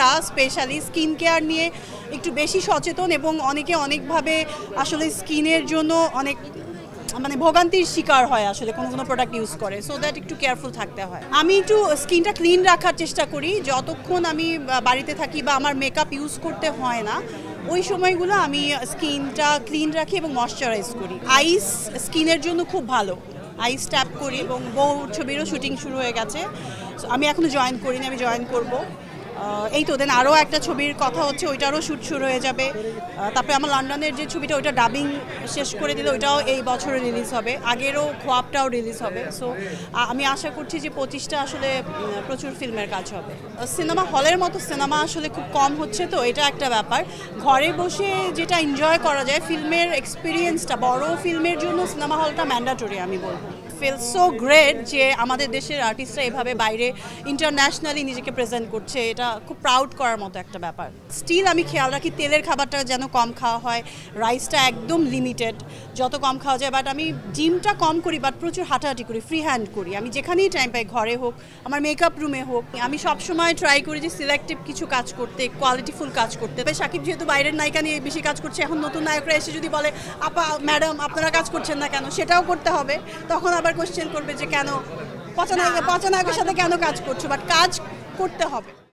মেয়েরা specially skin care নিয়ে একটু বেশি সচেতন এবং অনেকে অনেকভাবে আসলে স্কিনের জন্য অনেক মানে ভোগান্তির শিকার হয় আসলে কোনো প্রোডাক্ট ইউজ করে, সো দ্যাট একটু কেয়ারফুল থাকতে হয়। আমি একটু স্কিনটা ক্লিন রাখার চেষ্টা করি যতক্ষণ আমি বাড়িতে থাকি বা আমার মেকআপ ইউজ করতে হয় না, ওই সময়গুলো আমি স্কিনটা ক্লিন রাখি এবং ময়শ্চারাইজ করি। আইস স্কিনের জন্য খুব ভালো, আইস ট্যাপ করি এবং বউ ছবিরও শুটিং শুরু হয়ে গেছে, আমি এখনও জয়েন করিনি, আমি জয়েন করব। এই তো দেন আরও একটা ছবির কথা হচ্ছে, ওইটারও শ্যুট শুরু হয়ে যাবে। তারপরে আমার লন্ডনের যে ছবিটা ওইটা ডাবিং শেষ করে দিলে ওইটাও এই বছরে রিলিজ হবে, আগেরও খোয়াবটাও রিলিজ হবে। সো আমি আশা করছি যে 25টা আসলে প্রচুর ফিল্মের কাজ হবে। সিনেমা হলের মতো সিনেমা আসলে খুব কম হচ্ছে, তো এটা একটা ব্যাপার। ঘরে বসে যেটা এনজয় করা যায় ফিল্মের এক্সপিরিয়েন্সটা, বড় ফিল্মের জন্য সিনেমা হলটা ম্যান্ডেটরি আমি বলবো। ফিল সো গ্রেট যে আমাদের দেশের আর্টিস্টরা এভাবে বাইরে ইন্টারন্যাশনালি নিজেকে প্রেজেন্ট করছে, এটা খুব প্রাউড করার মতো একটা ব্যাপার। স্টিল আমি খেয়াল রাখি তেলের খাবারটা যেন কম খাওয়া হয়, রাইসটা একদম লিমিটেড, যত কম খাওয়া যায়। বাট আমি জিমটা কম করি, বাট প্রচুর হাঁটাহাঁটি করি, ফ্রি হ্যান্ড করি, আমি যেখানেই টাইম পাই, ঘরে হোক, আমার মেকআপ রুমে হোক। আমি সবসময় ট্রাই করি যে সিলেক্টিভ কিছু কাজ করতে, কোয়ালিটিফুল কাজ করতে। সাকিব যেহেতু বাইরের নায়িকা নিয়ে বেশি কাজ করছে, এখন নতুন নায়করা এসে যদি বলে আপা ম্যাডাম আপনারা কাজ করছেন না কেন, সেটাও করতে হবে। তখন আবার কোশ্চেন করবে যে কেন পচা নায়কের সাথে কেন কাজ করছো, বাট কাজ করতে হবে।